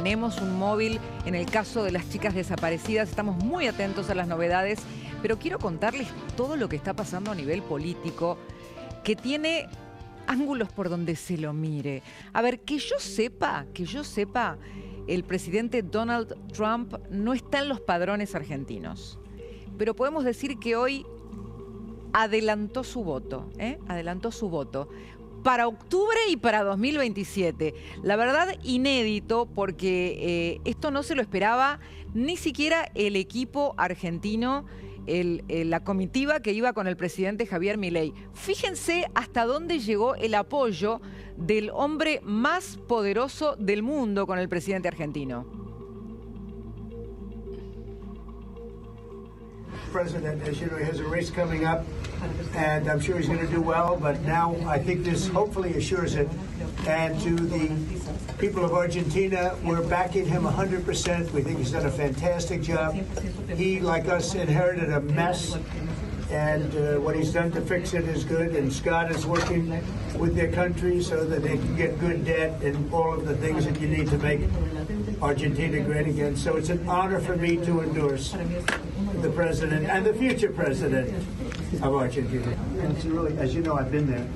tenemos un móvil en el caso de las chicas desaparecidas. Estamos muy atentos a las novedades, pero quiero contarles todo lo que está pasando a nivel político, que tiene ángulos por donde se lo mire. A ver, que yo sepa, el presidente Donald Trump no está en los padrones argentinos. Pero podemos decir que hoy adelantó su voto, adelantó su voto para octubre y para 2027. La verdad, inédito, porque esto no se lo esperaba ni siquiera el equipo argentino, la comitiva que iba con el presidente Javier Milei. Fíjense hasta dónde llegó el apoyo del hombre más poderoso del mundo con el presidente argentino. President, as you know, he has a race coming up, and I'm sure he's going to do well, but now I think this hopefully assures it. And to the people of Argentina, we're backing him 100%. We think he's done a fantastic job. He, like us, inherited a mess, and what he's done to fix it is good, and Scott is working with their country so that they can get good debt and all of the things that you need to make Argentina great again. So it's an honor for me to endorse the president and the future president of Argentina. And it's really, as you know, I've been there.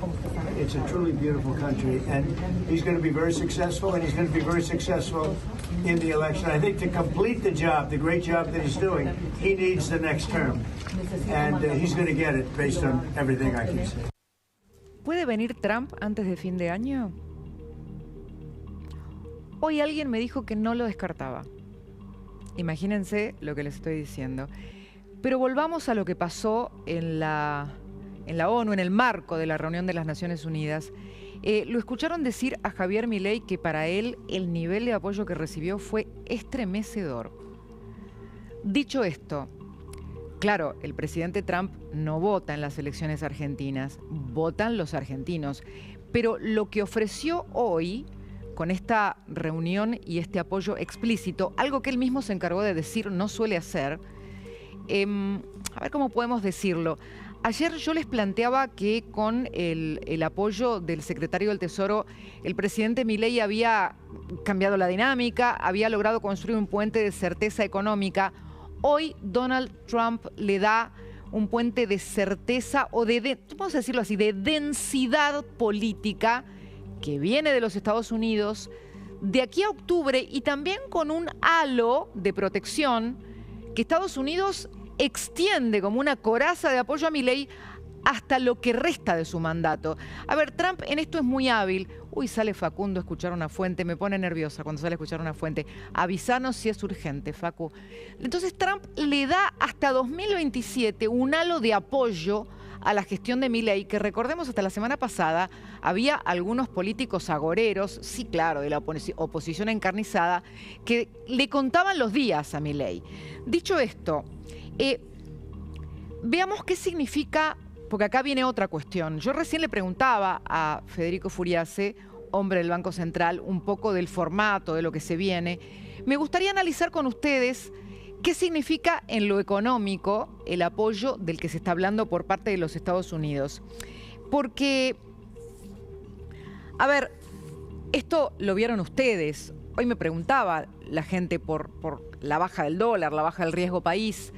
It's a truly beautiful country, and he's going to be very successful, and he's going to be very successful in the election. I think to complete the job, the great job that he's doing, he needs the next term, and he's going to get it based on everything I can say. ¿Puede venir Trump antes de fin de año? Hoy alguien me dijo que no lo descartaba. Imagínense lo que les estoy diciendo. Pero volvamos a lo que pasó en la ONU, en el marco de la reunión de las Naciones Unidas. Lo escucharon decir a Javier Milei que para él el nivel de apoyo que recibió fue estremecedor. Dicho esto, claro, el presidente Trump no vota en las elecciones argentinas, votan los argentinos. Pero lo que ofreció hoy, con esta reunión y este apoyo explícito, algo que él mismo se encargó de decir no suele hacer, a ver cómo podemos decirlo. Ayer yo les planteaba que con el apoyo del secretario del Tesoro, el presidente Milei había cambiado la dinámica, había logrado construir un puente de certeza económica. Hoy Donald Trump le da un puente de certeza o vamos a decirlo así, de densidad política que viene de los Estados Unidos de aquí a octubre, y también con un halo de protección que Estados Unidos extiende como una coraza de apoyo a Milei hasta lo que resta de su mandato. A ver, Trump en esto es muy hábil. Uy, sale Facundo a escuchar una fuente. Me pone nerviosa cuando sale a escuchar una fuente. Avísanos si es urgente, Facu. Entonces Trump le da hasta 2027 un halo de apoyo a la gestión de Milei, que recordemos hasta la semana pasada había algunos políticos agoreros, sí claro, de la oposición encarnizada, que le contaban los días a Milei. Dicho esto, veamos qué significa, porque acá viene otra cuestión. Yo recién le preguntaba a Federico Furiase, hombre del Banco Central, un poco del formato, de lo que se viene. Me gustaría analizar con ustedes qué significa en lo económico el apoyo del que se está hablando por parte de los Estados Unidos. Porque, a ver, esto lo vieron ustedes. Hoy me preguntaba la gente por la baja del dólar, la baja del riesgo país.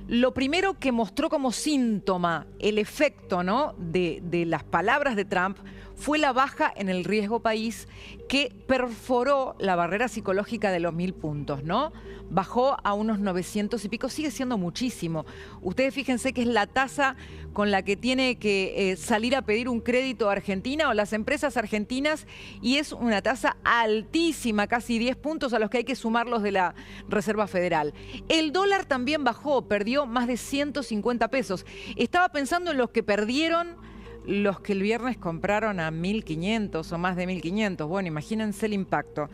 Lo primero que mostró como síntoma el efecto, ¿no?, de las palabras de Trump fue la baja en el riesgo país, que perforó la barrera psicológica de los 1000 puntos, ¿no? Bajó a unos 900 y pico, sigue siendo muchísimo. Ustedes fíjense que es la tasa con la que tiene que salir a pedir un crédito a Argentina o las empresas argentinas, y es una tasa altísima, casi 10 puntos a los que hay que sumar los de la Reserva Federal. El dólar también bajó, perdió más de 150 pesos. Estaba pensando en los que perdieron los que el viernes compraron a 1.500 o más de 1.500. Bueno, imagínense el impacto.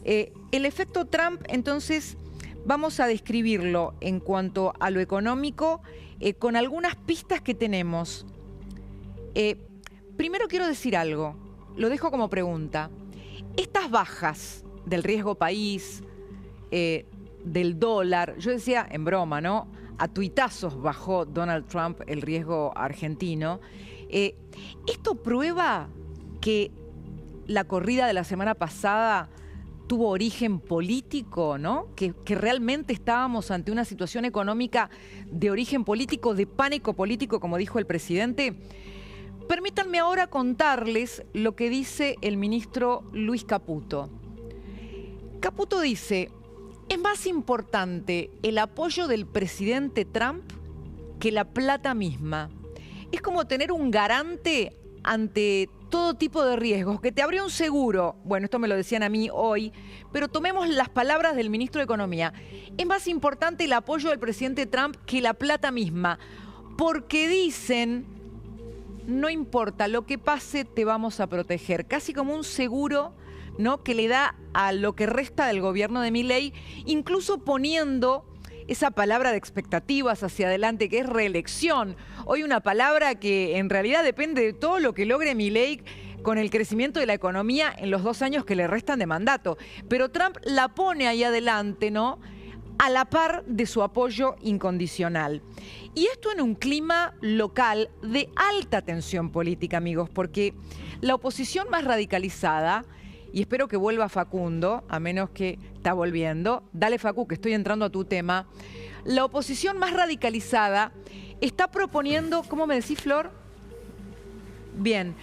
El efecto Trump, entonces, vamos a describirlo en cuanto a lo económico con algunas pistas que tenemos. Primero quiero decir algo, lo dejo como pregunta. Estas bajas del riesgo país, del dólar, yo decía en broma, ¿no? A tuitazos bajó Donald Trump el riesgo argentino. ¿Esto prueba que la corrida de la semana pasada tuvo origen político, ¿no? Que realmente estábamos ante una situación económica de origen político, de pánico político, como dijo el presidente. Permítanme ahora contarles lo que dice el ministro Luis Caputo. Caputo dice: es más importante el apoyo del presidente Trump que la plata misma. Es como tener un garante ante todo tipo de riesgos, que te abrió un seguro. Bueno, esto me lo decían a mí hoy, pero tomemos las palabras del ministro de Economía. Es más importante el apoyo del presidente Trump que la plata misma, porque dicen, no importa lo que pase, te vamos a proteger. Casi como un seguro, ¿no?, que le da a lo que resta del gobierno de Milei, incluso poniendo esa palabra de expectativas hacia adelante, que es reelección. Hoy una palabra que en realidad depende de todo lo que logre Milei con el crecimiento de la economía en los 2 años que le restan de mandato. Pero Trump la pone ahí adelante, ¿no?, a la par de su apoyo incondicional. Y esto en un clima local de alta tensión política, amigos, porque la oposición más radicalizada, y espero que vuelva Facundo, a menos que está volviendo. Dale, Facu, que estoy entrando a tu tema. La oposición más radicalizada está proponiendo, ¿cómo me decís, Flor? Bien,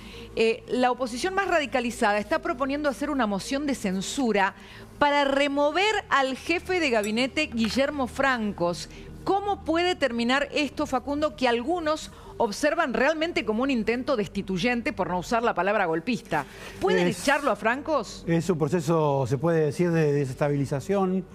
la oposición más radicalizada está proponiendo hacer una moción de censura para remover al jefe de gabinete Guillermo Francos. ¿Cómo puede terminar esto, Facundo, que algunos observan realmente como un intento destituyente, por no usar la palabra golpista? ¿Pueden echarlo a Francos? Es un proceso, se puede decir, de desestabilización.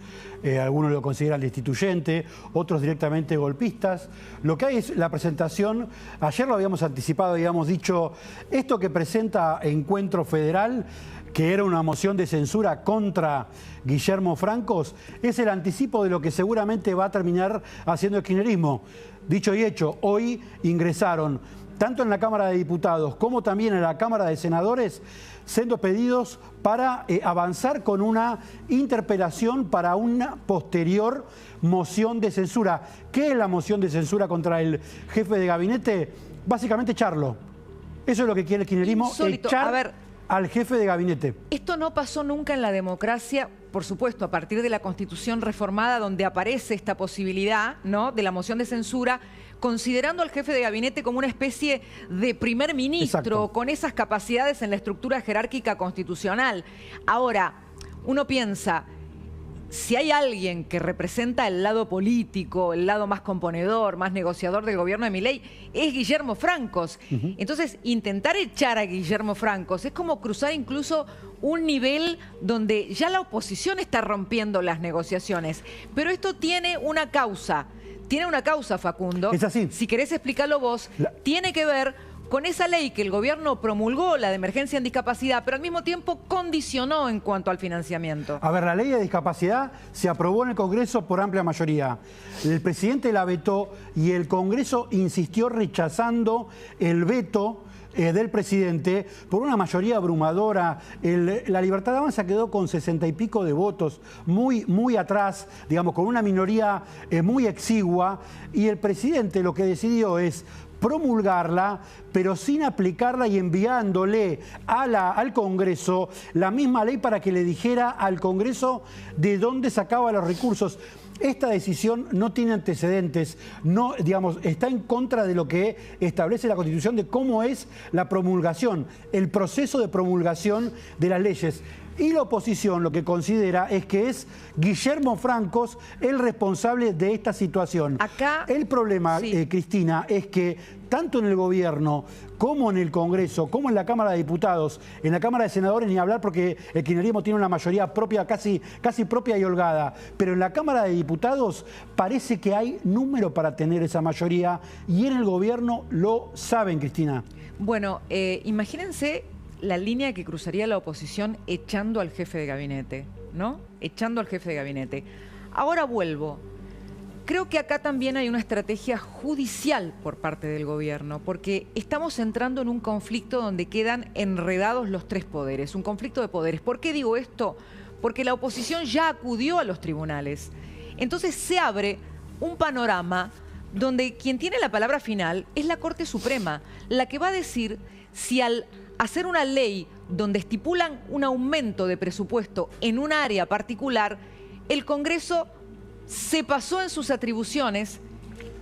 Algunos lo consideran destituyente, otros directamente golpistas. Lo que hay es la presentación, ayer lo habíamos anticipado, habíamos dicho, esto que presenta Encuentro Federal, que era una moción de censura contra Guillermo Francos, es el anticipo de lo que seguramente va a terminar haciendo el kirchnerismo. Dicho y hecho, hoy ingresaron, tanto en la Cámara de Diputados como también en la Cámara de Senadores, siendo pedidos para avanzar con una interpelación para una posterior moción de censura. ¿Qué es la moción de censura contra el jefe de gabinete? Básicamente echarlo. Eso es lo que quiere el kirchnerismo, echar al jefe de gabinete. Esto no pasó nunca en la democracia, por supuesto, a partir de la Constitución reformada, donde aparece esta posibilidad, ¿no?, de la moción de censura, considerando al jefe de gabinete como una especie de primer ministro. Exacto. Con esas capacidades en la estructura jerárquica constitucional. Ahora, uno piensa, si hay alguien que representa el lado político, el lado más componedor, más negociador del gobierno de Milei, es Guillermo Francos. Entonces, intentar echar a Guillermo Francos es como cruzar incluso un nivel donde ya la oposición está rompiendo las negociaciones. Pero esto tiene una causa. Tiene una causa, Facundo. Es así. Si querés explicarlo vos, tiene que ver con esa ley que el gobierno promulgó, la de emergencia en discapacidad, pero al mismo tiempo condicionó en cuanto al financiamiento. A ver, la ley de discapacidad se aprobó en el Congreso por amplia mayoría. El presidente la vetó y el Congreso insistió rechazando el veto del presidente por una mayoría abrumadora. La Libertad Avanza quedó con 60 y pico de votos, muy atrás, digamos, con una minoría muy exigua, y el presidente lo que decidió es promulgarla, pero sin aplicarla y enviándole al Congreso la misma ley para que le dijera al Congreso de dónde sacaba los recursos. Esta decisión no tiene antecedentes, no, digamos, está en contra de lo que establece la Constitución de cómo es la promulgación, el proceso de promulgación de las leyes. Y la oposición lo que considera es que es Guillermo Francos el responsable de esta situación. Acá, el problema, sí, Cristina, es que tanto en el gobierno como en el Congreso, como en la Cámara de Diputados, en la Cámara de Senadores ni hablar porque el kirchnerismo tiene una mayoría propia, casi propia y holgada, pero en la Cámara de Diputados parece que hay número para tener esa mayoría y en el gobierno lo saben, Cristina. Bueno, imagínense la línea que cruzaría la oposición echando al jefe de gabinete, ¿no? Echando al jefe de gabinete. Ahora vuelvo. Creo que acá también hay una estrategia judicial por parte del gobierno, porque estamos entrando en un conflicto donde quedan enredados los 3 poderes, un conflicto de poderes. ¿Por qué digo esto? Porque la oposición ya acudió a los tribunales. Entonces se abre un panorama donde quien tiene la palabra final es la Corte Suprema, la que va a decir si al hacer una ley donde estipulan un aumento de presupuesto en un área particular, el Congreso se pasó en sus atribuciones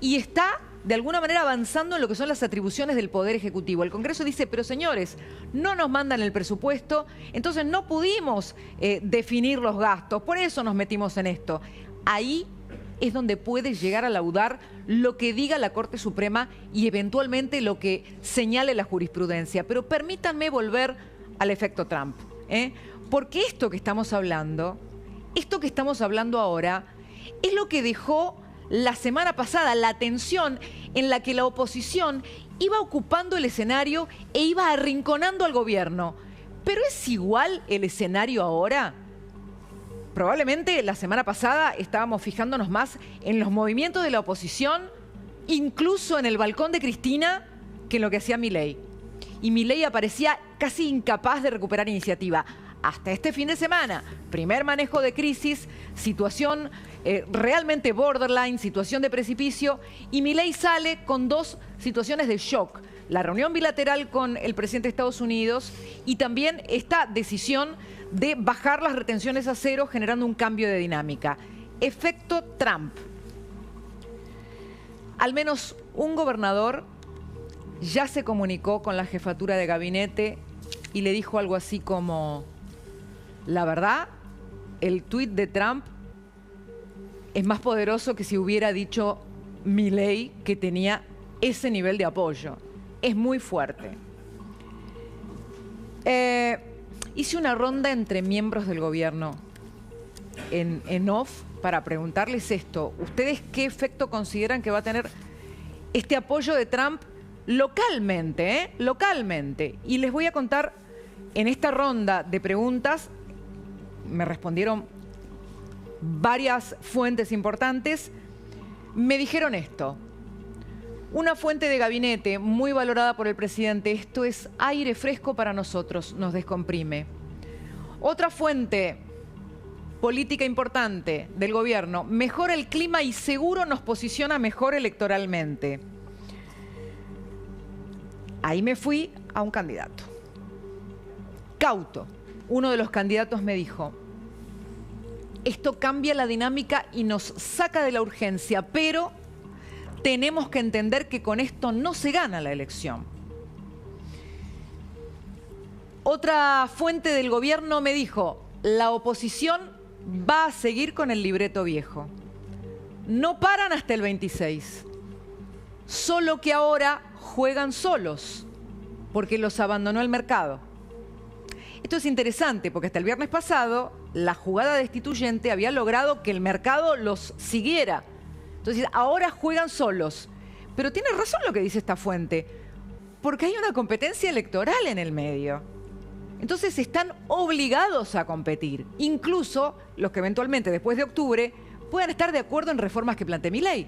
y está de alguna manera avanzando en lo que son las atribuciones del Poder Ejecutivo. El Congreso dice, pero señores, no nos mandan el presupuesto, entonces no pudimos definir los gastos, por eso nos metimos en esto. Ahí es donde puede llegar a laudar lo que diga la Corte Suprema y eventualmente lo que señale la jurisprudencia. Pero permítanme volver al efecto Trump, porque esto que estamos hablando ahora, es lo que dejó la semana pasada, la tensión en la que la oposición iba ocupando el escenario e iba arrinconando al gobierno. ¿Pero es igual el escenario ahora? Probablemente la semana pasada estábamos fijándonos más en los movimientos de la oposición, incluso en el balcón de Cristina, que en lo que hacía Milei. Y Milei aparecía casi incapaz de recuperar iniciativa. Hasta este fin de semana, primer manejo de crisis, situación realmente borderline, situación de precipicio, y Milei sale con dos situaciones de shock. La reunión bilateral con el presidente de Estados Unidos y también esta decisión de bajar las retenciones a cero, generando un cambio de dinámica. Efecto Trump. Al menos un gobernador ya se comunicó con la jefatura de gabinete y le dijo algo así como: la verdad, el tuit de Trump es más poderoso que si hubiera dicho Milei que tenía ese nivel de apoyo. Es muy fuerte. Hice una ronda entre miembros del gobierno en off para preguntarles esto. ¿Ustedes qué efecto consideran que va a tener este apoyo de Trump localmente? Localmente. Y les voy a contar, en esta ronda de preguntas, me respondieron varias fuentes importantes. Me dijeron esto. Una fuente de gabinete muy valorada por el presidente: esto es aire fresco para nosotros, nos descomprime. Otra fuente política importante del gobierno: mejora el clima y seguro nos posiciona mejor electoralmente. Ahí me fui a un candidato. Cauto, uno de los candidatos, me dijo: esto cambia la dinámica y nos saca de la urgencia, pero tenemos que entender que con esto no se gana la elección. Otra fuente del gobierno me dijo: la oposición va a seguir con el libreto viejo. No paran hasta el 26. Solo que ahora juegan solos, porque los abandonó el mercado. Esto es interesante porque hasta el viernes pasado la jugada destituyente había logrado que el mercado los siguiera. Entonces ahora juegan solos. Pero tiene razón lo que dice esta fuente, porque hay una competencia electoral en el medio. Entonces están obligados a competir, incluso los que eventualmente después de octubre puedan estar de acuerdo en reformas que plantee Milei.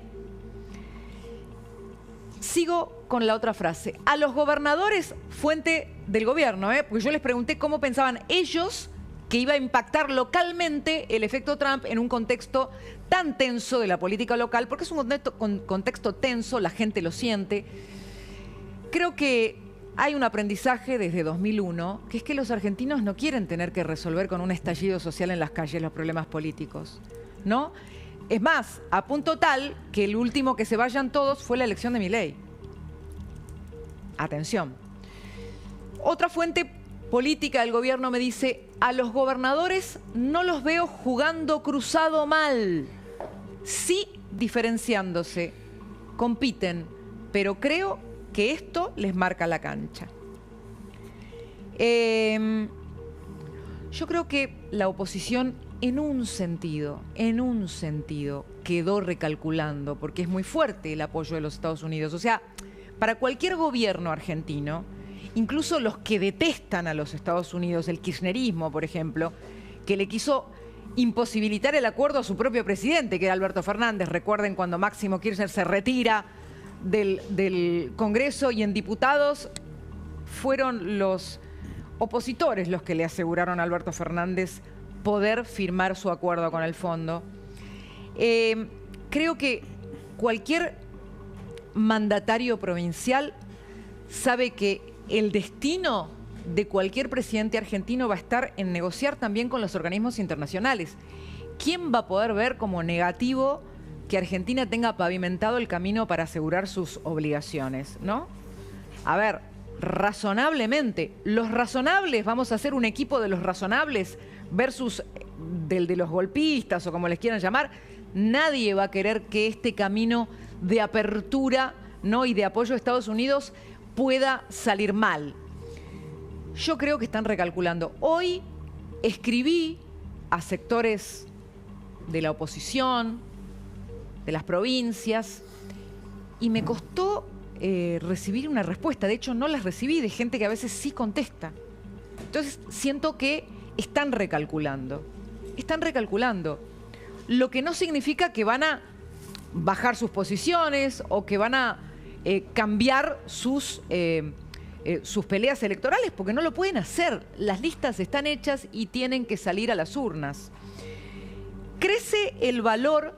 Sigo con la otra frase. A los gobernadores, fuente del gobierno, porque yo les pregunté cómo pensaban ellos que iba a impactar localmente el efecto Trump en un contexto tan tenso de la política local, porque es un contexto tenso, la gente lo siente. Creo que hay un aprendizaje desde 2001, que es que los argentinos no quieren tener que resolver con un estallido social en las calles los problemas políticos, ¿no? Es más, a punto tal que el último que se vayan todos fue la elección de Milei. Atención. Otra fuente política del gobierno me dice: a los gobernadores no los veo jugando cruzado mal, sí diferenciándose, compiten, pero creo que esto les marca la cancha. Yo creo que la oposición en un sentido, quedó recalculando, porque es muy fuerte el apoyo de los Estados Unidos. O sea, para cualquier gobierno argentino, incluso los que detestan a los Estados Unidos, el kirchnerismo, por ejemplo, que le quiso imposibilitar el acuerdo a su propio presidente, que era Alberto Fernández. Recuerden cuando Máximo Kirchner se retira del Congreso y en diputados fueron los opositores los que le aseguraron a Alberto Fernández poder firmar su acuerdo con el fondo. Creo que cualquier mandatario provincial sabe que el destino de cualquier presidente argentino va a estar en negociar también con los organismos internacionales. ¿Quién va a poder ver como negativo que Argentina tenga pavimentado el camino para asegurar sus obligaciones, ¿no? A ver, razonablemente, los razonables, vamos a hacer un equipo de los razonables versus del de los golpistas o como les quieran llamar. Nadie va a querer que este camino de apertura, ¿no?, y de apoyo a Estados Unidos pueda salir mal. Yo creo que están recalculando. Hoy escribí a sectores de la oposición, de las provincias, y me costó recibir una respuesta. De hecho, no las recibí, de gente que a veces sí contesta. Entonces, siento que están recalculando. Están recalculando. Lo que no significa que van a bajar sus posiciones o que van a cambiar sus peleas electorales, porque no lo pueden hacer. Las listas están hechas y tienen que salir a las urnas. Crece el valor,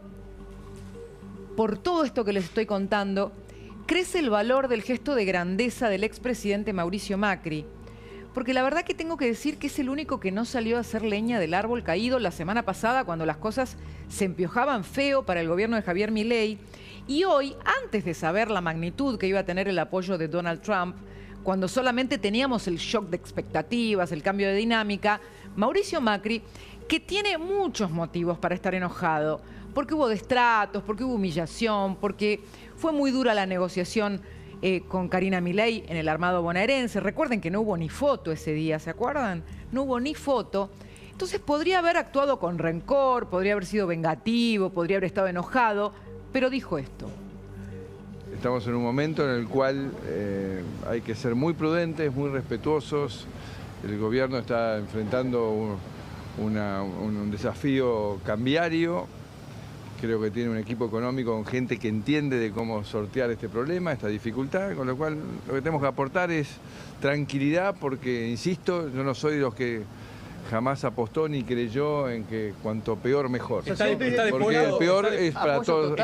por todo esto que les estoy contando, crece el valor del gesto de grandeza del expresidente Mauricio Macri, porque la verdad que tengo que decir que es el único que no salió a hacer leña del árbol caído la semana pasada cuando las cosas se empiojaban feo para el gobierno de Javier Milei, y hoy, antes de saber la magnitud que iba a tener el apoyo de Donald Trump, cuando solamente teníamos el shock de expectativas, el cambio de dinámica, Mauricio Macri, que tiene muchos motivos para estar enojado, porque hubo destratos, porque hubo humillación, porque fue muy dura la negociación con Karina Milei en el armado bonaerense. Recuerden que no hubo ni foto ese día, ¿se acuerdan? No hubo ni foto. Entonces podría haber actuado con rencor, podría haber sido vengativo, podría haber estado enojado, pero dijo esto. Estamos en un momento en el cual hay que ser muy prudentes, muy respetuosos. El gobierno está enfrentando un desafío cambiario. Creo que tiene un equipo económico con gente que entiende de cómo sortear este problema, esta dificultad, con lo cual lo que tenemos que aportar es tranquilidad, porque, insisto, yo no soy de los que jamás apostó ni creyó en que cuanto peor mejor. Porque el peor es para todos,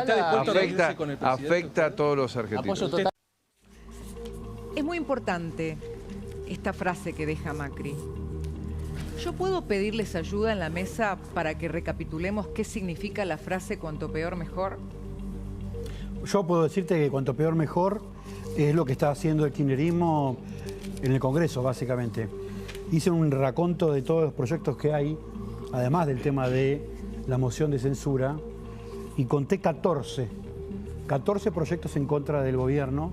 afecta a todos los argentinos. Es muy importante esta frase que deja Macri. ¿Yo puedo pedirles ayuda en la mesa para que recapitulemos qué significa la frase cuanto peor mejor? Yo puedo decirte que cuanto peor mejor es lo que está haciendo el kirchnerismo en el Congreso, básicamente. Hice un raconto de todos los proyectos que hay, además del tema de la moción de censura, y conté 14 proyectos en contra del gobierno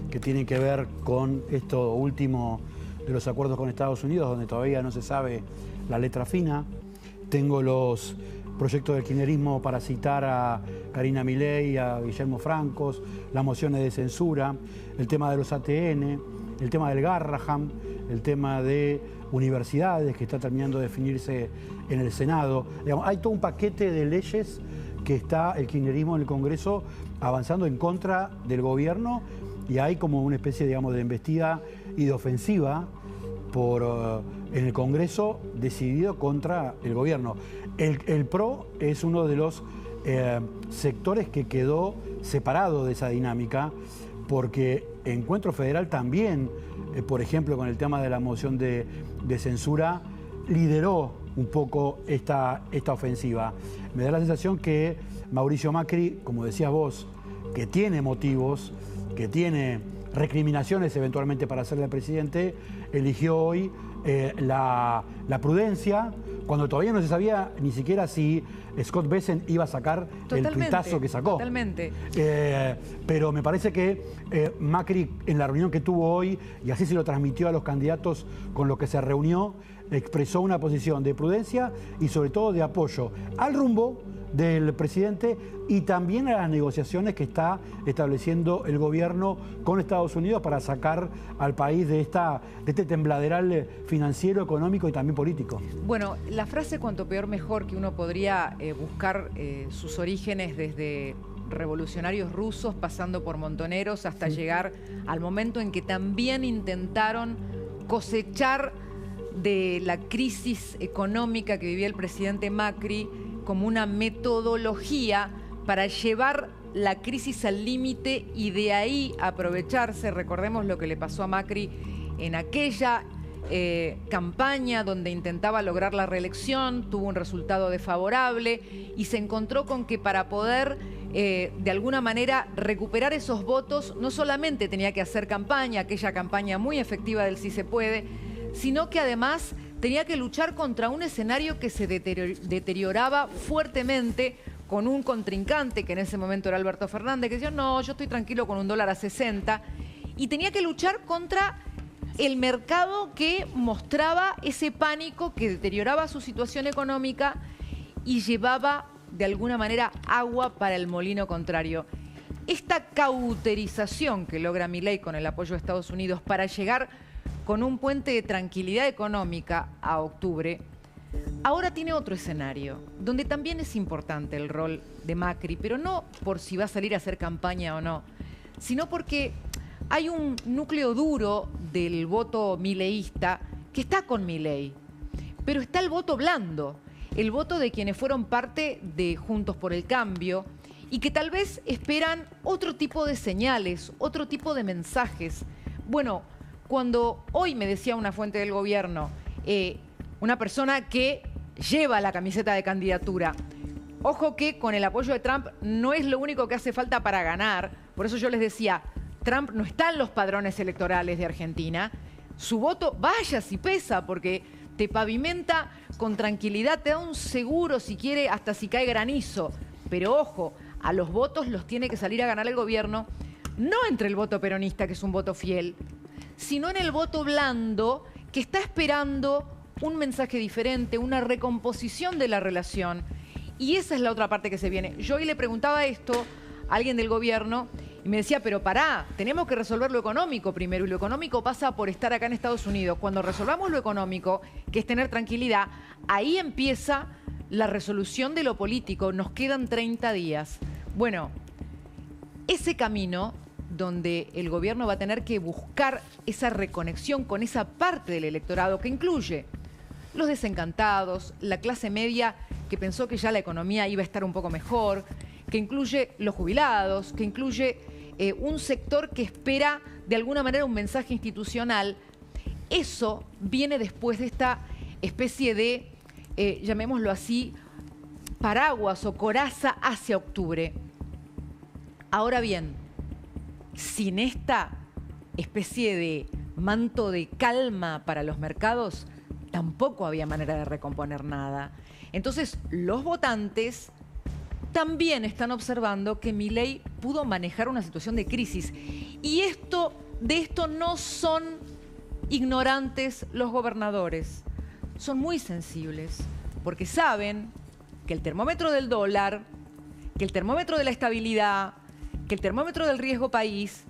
que tienen que ver con esto último de los acuerdos con Estados Unidos, donde todavía no se sabe la letra fina. Tengo los proyectos del kirchnerismo para citar a Karina Milei, a Guillermo Francos, las mociones de censura, el tema de los ATN, el tema del Garrahan, el tema de universidades que está terminando de definirse en el Senado. Digamos, hay todo un paquete de leyes que está el kirchnerismo en el Congreso avanzando en contra del gobierno, y hay como una especie, digamos, de embestida y de ofensiva en el Congreso decidido contra el gobierno. El PRO es uno de los sectores que quedó separado de esa dinámica, porque Encuentro Federal también, por ejemplo, con el tema de la moción de censura, lideró un poco esta ofensiva. Me da la sensación que Mauricio Macri, como decías vos, que tiene motivos, que tiene recriminaciones eventualmente para hacerle al presidente, eligió hoy la prudencia, cuando todavía no se sabía ni siquiera si Scott Bessent iba a sacar el tuitazo que sacó. Totalmente. Pero me parece que Macri, en la reunión que tuvo hoy, y así se lo transmitió a los candidatos con los que se reunió, expresó una posición de prudencia y sobre todo de apoyo al rumbo del presidente y también a las negociaciones que está estableciendo el gobierno con Estados Unidos para sacar al país de este tembladeral financiero, económico y también político. Bueno, la frase cuanto peor mejor, que uno podría buscar sus orígenes desde revolucionarios rusos, pasando por montoneros, hasta llegar al momento en que también intentaron cosechar de la crisis económica que vivía el presidente Macri como una metodología para llevar la crisis al límite y de ahí aprovecharse. Recordemos lo que le pasó a Macri en aquella campaña donde intentaba lograr la reelección, tuvo un resultado desfavorable y se encontró con que para poder de alguna manera recuperar esos votos no solamente tenía que hacer campaña, aquella campaña muy efectiva del Sí se puede, sino que además tenía que luchar contra un escenario que se deterioraba fuertemente, con un contrincante que en ese momento era Alberto Fernández, que decía, no, yo estoy tranquilo con $1 a 60, y tenía que luchar contra el mercado que mostraba ese pánico que deterioraba su situación económica y llevaba de alguna manera agua para el molino contrario. Esta cauterización que logra Milei con el apoyo de Estados Unidos para llegar con un puente de tranquilidad económica a octubre, ahora tiene otro escenario, donde también es importante el rol de Macri, pero no por si va a salir a hacer campaña o no, sino porque hay un núcleo duro del voto mileísta que está con Milei, pero está el voto blando, el voto de quienes fueron parte de Juntos por el Cambio y que tal vez esperan otro tipo de señales, otro tipo de mensajes. Bueno, cuando hoy me decía una fuente del gobierno, una persona que lleva la camiseta de candidatura, ojo que con el apoyo de Trump no es lo único que hace falta para ganar, por eso yo les decía, Trump no está en los padrones electorales de Argentina, su voto vaya si pesa, porque te pavimenta con tranquilidad, te da un seguro si quiere, hasta si cae granizo. Pero ojo, a los votos los tiene que salir a ganar el gobierno, no entre el voto peronista, que es un voto fiel, sino en el voto blando, que está esperando un mensaje diferente, una recomposición de la relación. Y esa es la otra parte que se viene. Yo hoy le preguntaba esto a alguien del gobierno y me decía, pero pará, tenemos que resolver lo económico primero, y lo económico pasa por estar acá en Estados Unidos. Cuando resolvamos lo económico, que es tener tranquilidad, ahí empieza la resolución de lo político. Nos quedan 30 días. Bueno, ese camino donde el gobierno va a tener que buscar esa reconexión con esa parte del electorado que incluye los desencantados, la clase media que pensó que ya la economía iba a estar un poco mejor, que incluye los jubilados, que incluye un sector que espera de alguna manera un mensaje institucional. Eso viene después de esta especie de, llamémoslo así, paraguas o coraza hacia octubre. Ahora bien, sin esta especie de manto de calma para los mercados, tampoco había manera de recomponer nada. Entonces, los votantes también están observando que Milei pudo manejar una situación de crisis. Y de esto no son ignorantes los gobernadores. Son muy sensibles, porque saben que el termómetro del dólar, que el termómetro de la estabilidad, que el termómetro del riesgo país,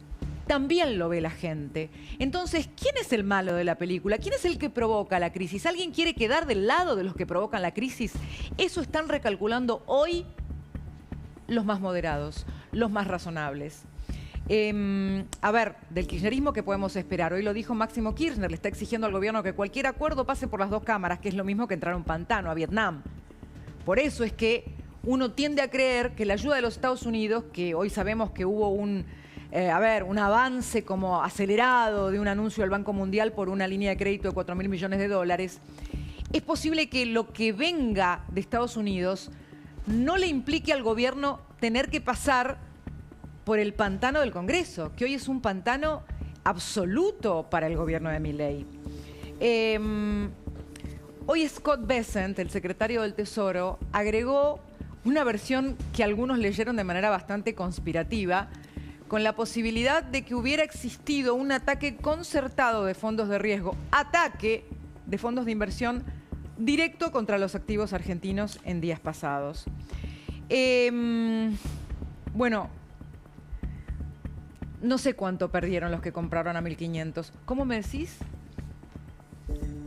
también lo ve la gente. Entonces, ¿quién es el malo de la película? ¿Quién es el que provoca la crisis? ¿Alguien quiere quedar del lado de los que provocan la crisis? Eso están recalculando hoy los más moderados, los más razonables. A ver, del kirchnerismo, ¿qué podemos esperar? Hoy lo dijo Máximo Kirchner, le está exigiendo al gobierno que cualquier acuerdo pase por las dos cámaras, que es lo mismo que entrar a un pantano, a Vietnam. Por eso es que uno tiende a creer que la ayuda de los Estados Unidos, que hoy sabemos que hubo un avance como acelerado de un anuncio del Banco Mundial por una línea de crédito de 4.000 millones de dólares, es posible que lo que venga de Estados Unidos no le implique al gobierno tener que pasar por el pantano del Congreso, que hoy es un pantano absoluto para el gobierno de Milei. Hoy Scott Bessent, el secretario del Tesoro, agregó una versión que algunos leyeron de manera bastante conspirativa, con la posibilidad de que hubiera existido un ataque concertado de fondos de riesgo, ataque de fondos de inversión directo contra los activos argentinos en días pasados. Bueno, no sé cuánto perdieron los que compraron a 1.500. ¿Cómo me decís?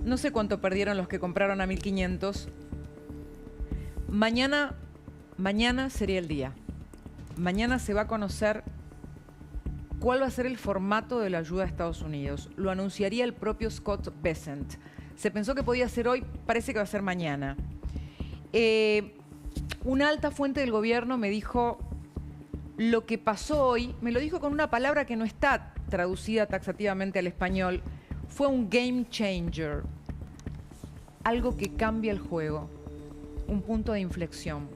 No sé cuánto perdieron los que compraron a 1.500. Mañana sería el día. Mañana se va a conocer cuál va a ser el formato de la ayuda a Estados Unidos. Lo anunciaría el propio Scott Bessent. Se pensó que podía ser hoy, parece que va a ser mañana. Una alta fuente del gobierno me dijo, lo que pasó hoy, me lo dijo con una palabra que no está traducida taxativamente al español, fue un game changer, algo que cambia el juego, un punto de inflexión.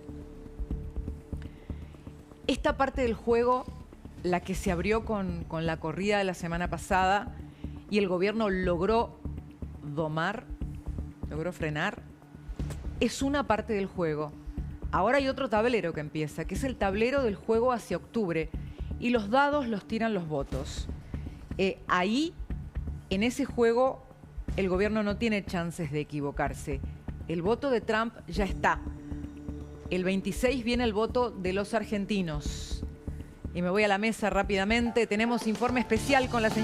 Esta parte del juego, la que se abrió con la corrida de la semana pasada y el gobierno logró domar, logró frenar, es una parte del juego. Ahora hay otro tablero que empieza, que es el tablero del juego hacia octubre, y los dados los tiran los votos. Ahí, en ese juego, el gobierno no tiene chances de equivocarse. El voto de Trump ya está. El 26 viene el voto de los argentinos. Y me voy a la mesa rápidamente. Tenemos informe especial con la señora